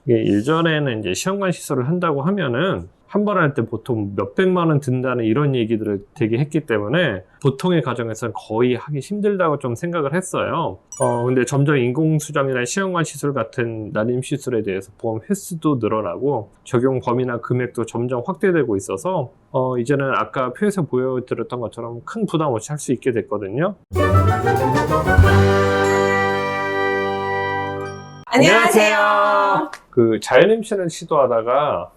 이게 예전에는 이제 시험관 시술을 한다고 하면은 한 번 할 때 보통 몇백만 원 든다는 이런 얘기들을 되게 했기 때문에 보통의 가정에서는 거의 하기 힘들다고 좀 생각을 했어요. 근데 점점 인공수정이나 시험관 시술 같은 난임 시술에 대해서 보험 횟수도 늘어나고 적용 범위나 금액도 점점 확대되고 있어서 이제는 아까 표에서 보여드렸던 것처럼 큰 부담 없이 할 수 있게 됐거든요. 안녕하세요. 그 자연임신을 시도하다가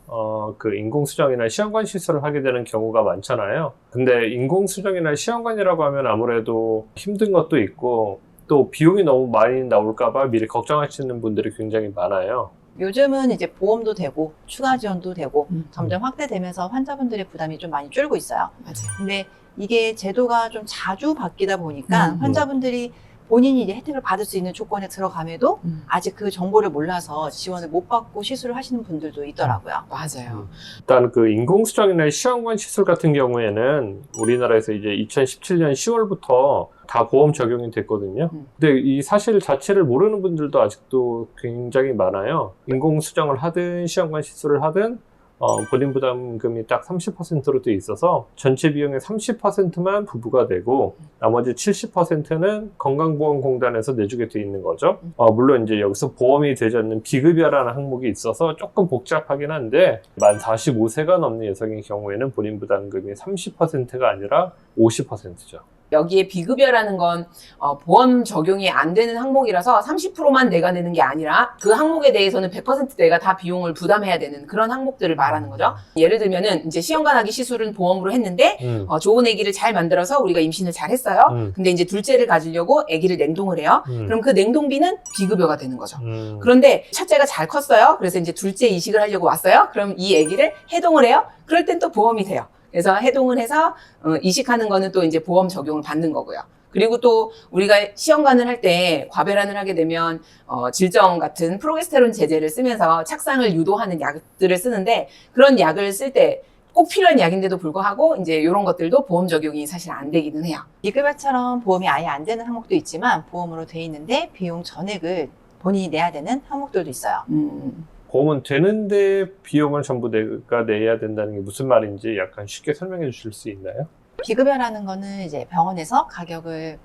그 인공수정이나 시험관 시술을 하게 되는 경우가 많잖아요. 근데 인공수정이나 시험관이라고 하면 아무래도 힘든 것도 있고 또 비용이 너무 많이 나올까봐 미리 걱정하시는 분들이 굉장히 많아요. 요즘은 이제 보험도 되고 추가 지원도 되고 점점 확대되면서 환자분들의 부담이 좀 많이 줄고 있어요. 맞아요. 근데 이게 제도가 좀 자주 바뀌다 보니까 환자분들이 본인이 이제 혜택을 받을 수 있는 조건에 들어감에도 아직 그 정보를 몰라서 지원을 못 받고 시술을 하시는 분들도 있더라고요. 맞아요. 일단 그 인공수정이나 시험관 시술 같은 경우에는 우리나라에서 이제 2017년 10월부터 다 보험 적용이 됐거든요. 근데 이 사실 자체를 모르는 분들도 아직도 굉장히 많아요. 인공수정을 하든 시험관 시술을 하든 본인 부담금이 딱 30%로 돼 있어서 전체 비용의 30%만 부부가 되고 나머지 70%는 건강보험공단에서 내주게 돼 있는 거죠. 물론 이제 여기서 보험이 되지 않는 비급여라는 항목이 있어서 조금 복잡하긴 한데 만 45세가 넘는 여성의 경우에는 본인 부담금이 30%가 아니라 50%죠. 여기에 비급여라는 건 보험 적용이 안 되는 항목이라서 30%만 내가 내는 게 아니라 그 항목에 대해서는 100% 내가 다 비용을 부담해야 되는 그런 항목들을 말하는 거죠. 예를 들면은 이제 시험관하기 시술은 보험으로 했는데 좋은 아기를 잘 만들어서 우리가 임신을 잘 했어요. 근데 이제 둘째를 가지려고 아기를 냉동을 해요. 그럼 그 냉동비는 비급여가 되는 거죠. 그런데 첫째가 잘 컸어요. 그래서 이제 둘째 이식을 하려고 왔어요. 그럼 이 아기를 해동을 해요. 그럴 땐 또 보험이 돼요. 그래서 해동을 해서 이식하는 거는 또 이제 보험 적용을 받는 거고요. 그리고 또 우리가 시험관을 할 때 과배란을 하게 되면 질정 같은 프로게스테론 제제를 쓰면서 착상을 유도하는 약들을 쓰는데 그런 약을 쓸 때 꼭 필요한 약인데도 불구하고 이제 이런 것들도 보험 적용이 사실 안 되기는 해요. 비급여처럼 보험이 아예 안 되는 항목도 있지만 보험으로 돼 있는데 비용 전액을 본인이 내야 되는 항목들도 있어요. 보험은 되는데 비용을 전부 내가 내야 된다는 게 무슨 말인지 약간 쉽게 설명해 주실 수 있나요? 비급여라는 거는 이제 병원에서 가격을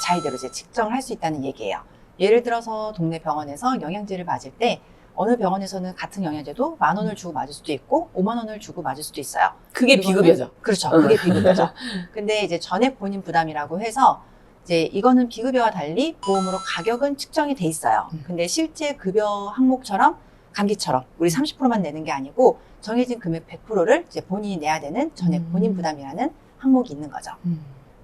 자의대로 이제 측정할 수 있다는 얘기예요. 예를 들어서 동네 병원에서 영양제를 맞을 때 어느 병원에서는 같은 영양제도 10,000원을 주고 맞을 수도 있고 50,000원을 주고 맞을 수도 있어요. 그게 비급여죠. 그렇죠. 그게 비급여죠. 근데 이제 전액 본인 부담이라고 해서 이제 이거는 비급여와 달리 보험으로 가격은 측정이 돼 있어요. 근데 실제 급여 항목처럼 감기처럼 우리 30%만 내는 게 아니고 정해진 금액 100%를 이제 본인이 내야 되는 전액 본인 부담이라는 항목이 있는 거죠.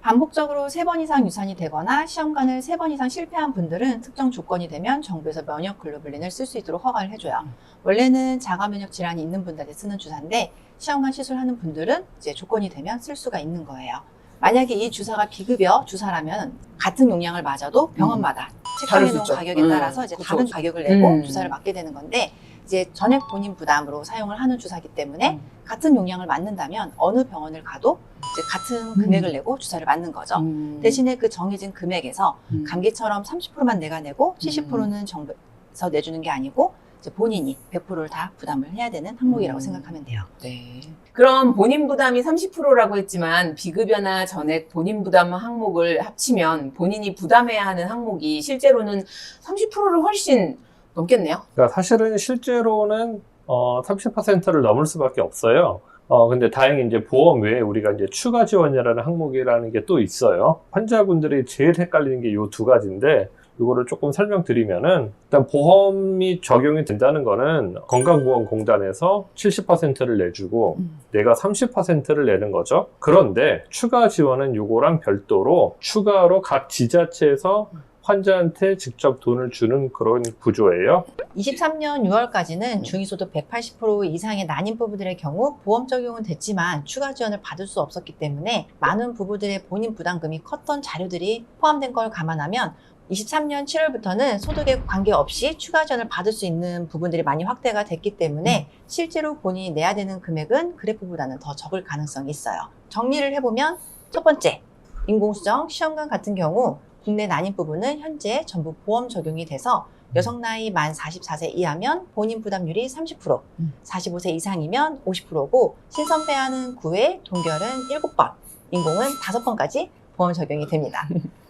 반복적으로 3번 이상 유산이 되거나 시험관을 3번 이상 실패한 분들은 특정 조건이 되면 정부에서 면역 글로불린을 쓸 수 있도록 허가를 해줘요. 원래는 자가 면역 질환이 있는 분들한테 쓰는 주사인데 시험관 시술하는 분들은 이제 조건이 되면 쓸 수가 있는 거예요. 만약에 이 주사가 비급여 주사라면 같은 용량을 맞아도 병원마다 책정해 놓은 가격에 따라서 이제 다른 가격을 내고 주사를 맞게 되는 건데 이제 전액 본인 부담으로 사용을 하는 주사이기 때문에 같은 용량을 맞는다면 어느 병원을 가도 이제 같은 금액을 내고 주사를 맞는 거죠. 대신에 그 정해진 금액에서 감기처럼 30%만 내가 내고 70%는 정부에서 내주는 게 아니고 이제 본인이 100%를 다 부담을 해야 되는 항목이라고 생각하면 돼요. 네. 그럼 본인 부담이 30%라고 했지만 비급여나 전액 본인 부담 항목을 합치면 본인이 부담해야 하는 항목이 실제로는 30%를 훨씬 넘겠네요. 그러니까 사실은 실제로는 30%를 넘을 수밖에 없어요. 근데 다행히 이제 보험 외에 우리가 이제 추가 지원이라는 항목이라는 게 또 있어요. 환자분들이 제일 헷갈리는 게 이 두 가지인데 이거를 조금 설명드리면은 일단 보험이 적용이 된다는 거는 건강보험공단에서 70%를 내주고 내가 30%를 내는 거죠. 그런데 추가 지원은 요거랑 별도로 추가로 각 지자체에서 환자한테 직접 돈을 주는 그런 구조예요. 23년 6월까지는 중위소득 180% 이상의 난임 부부들의 경우 보험 적용은 됐지만 추가 지원을 받을 수 없었기 때문에 많은 부부들의 본인 부담금이 컸던 자료들이 포함된 걸 감안하면 23년 7월부터는 소득에 관계없이 추가 지원을 받을 수 있는 부분들이 많이 확대가 됐기 때문에 실제로 본인이 내야 되는 금액은 그래프보다는 더 적을 가능성이 있어요. 정리를 해보면 첫 번째, 인공수정, 시험관 같은 경우 국내 난임 부분은 현재 전부 보험 적용이 돼서 여성 나이 만 44세 이하면 본인 부담률이 30%, 45세 이상이면 50%고 신선배하는 9회, 동결은 7번, 인공은 5번까지 보험 적용이 됩니다.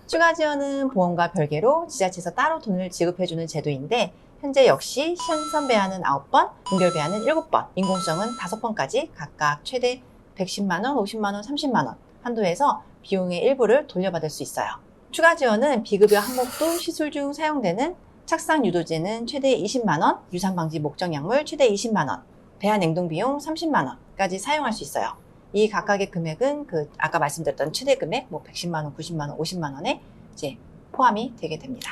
추가 지원은 보험과 별개로 지자체에서 따로 돈을 지급해주는 제도인데 현재 역시 신선배하는 9번, 동결배하는 7번, 인공성은 5번까지 각각 최대 110만 원, 50만 원, 30만 원 한도에서 비용의 일부를 돌려받을 수 있어요. 추가 지원은 비급여 항목도 시술 중 사용되는 착상 유도제는 최대 20만 원, 유산 방지 목적 약물 최대 20만 원, 배아 냉동 비용 30만 원까지 사용할 수 있어요. 이 각각의 금액은 아까 말씀드렸던 최대 금액 110만 원, 90만 원, 50만 원에 이제 포함이 되게 됩니다.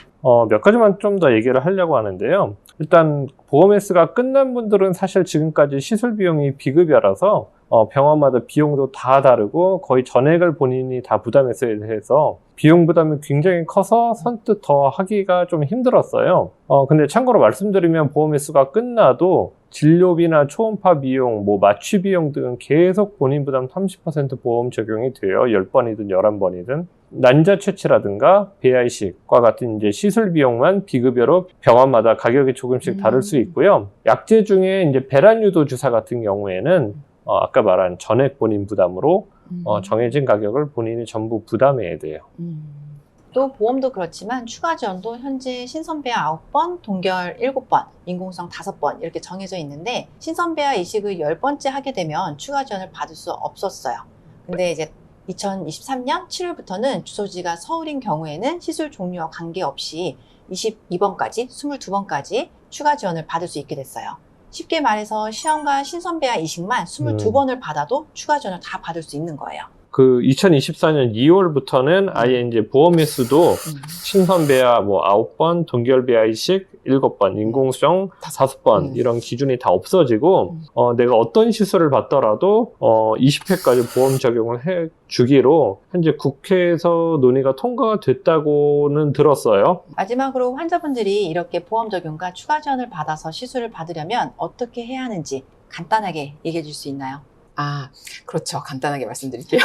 몇 가지만 좀 더 얘기를 하려고 하는데요. 일단 보험 횟수가 끝난 분들은 사실 지금까지 시술 비용이 비급여라서 병원마다 비용도 다 다르고 거의 전액을 본인이 다 부담했어야 해서 비용 부담이 굉장히 커서 선뜻 더 하기가 좀 힘들었어요. 근데 참고로 말씀드리면 보험 횟수가 끝나도 진료비나 초음파 비용, 마취 비용 등은 계속 본인 부담 30% 보험 적용이 돼요. 10번이든 11번이든. 난자 채취라든가 배아 이식과 같은 이제 시술 비용만 비급여로 병원마다 가격이 조금씩 다를 수 있고요. 약제 중에 이제 배란 유도 주사 같은 경우에는 아까 말한 전액 본인 부담으로 정해진 가격을 본인이 전부 부담해야 돼요. 또 보험도 그렇지만 추가 지원도 현재 신선배아 9번, 동결 7번, 인공성 5번 이렇게 정해져 있는데 신선배아 이식을 10번째 하게 되면 추가 지원을 받을 수 없었어요. 근데 이제 2023년 7월부터는 주소지가 서울인 경우에는 시술 종류와 관계없이 22번까지, 22번까지 추가 지원을 받을 수 있게 됐어요. 쉽게 말해서 시험과 신선배아 이식만 22번을 받아도 추가 지원을 다 받을 수 있는 거예요. 2024년 2월부터는 아예 이제 보험 횟수도 신선배아 9번, 동결배아 이식 7번, 인공수정 5번 이런 기준이 다 없어지고 내가 어떤 시술을 받더라도 20회까지 보험 적용을 해 주기로 현재 국회에서 논의가 통과가 됐다고는 들었어요. 마지막으로 환자분들이 이렇게 보험 적용과 추가 지원을 받아서 시술을 받으려면 어떻게 해야 하는지 간단하게 얘기해 줄 수 있나요? 그렇죠. 간단하게 말씀드릴게요.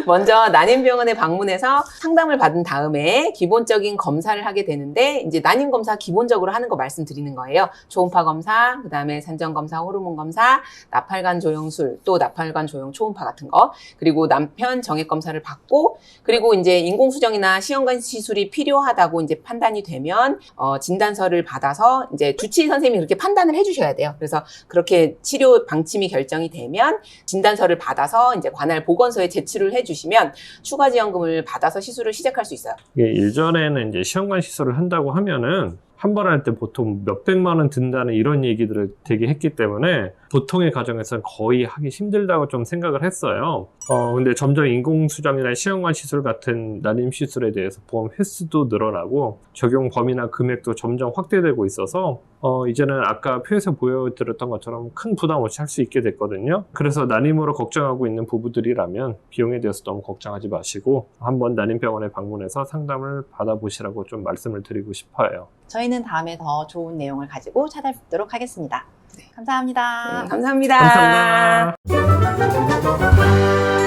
먼저 난임병원에 방문해서 상담을 받은 다음에 기본적인 검사를 하게 되는데 이제 난임 검사 기본적으로 하는 거 말씀드리는 거예요. 초음파 검사, 그다음에 산전 검사, 호르몬 검사, 나팔관 조영술, 또 나팔관 조영 초음파 같은 거, 그리고 남편 정액 검사를 받고 그리고 이제 인공수정이나 시험관 시술이 필요하다고 이제 판단이 되면 진단서를 받아서 이제 주치의 선생님이 그렇게 판단을 해주셔야 돼요. 그래서 그렇게 치료 방침이 결정이 되면 진단서를 받아서 이제 관할 보건소에 제출을 해주시면 추가 지원금을 받아서 시술을 시작할 수 있어요. 일전에는 이제 시험관 시술을 한다고 하면은 한 번 할 때 보통 몇백만 원 든다는 이런 얘기들을 되게 했기 때문에 보통의 가정에서는 거의 하기 힘들다고 좀 생각을 했어요. 근데 점점 인공수정이나 시험관 시술 같은 난임 시술에 대해서 보험 횟수도 늘어나고 적용 범위나 금액도 점점 확대되고 있어서 이제는 아까 표에서 보여드렸던 것처럼 큰 부담 없이 할 수 있게 됐거든요. 그래서 난임으로 걱정하고 있는 부부들이라면 비용에 대해서 너무 걱정하지 마시고 한번 난임병원에 방문해서 상담을 받아보시라고 좀 말씀을 드리고 싶어요. 저희는 다음에 더 좋은 내용을 가지고 찾아뵙도록 하겠습니다. 감사합니다. 감사합니다. 감사합니다.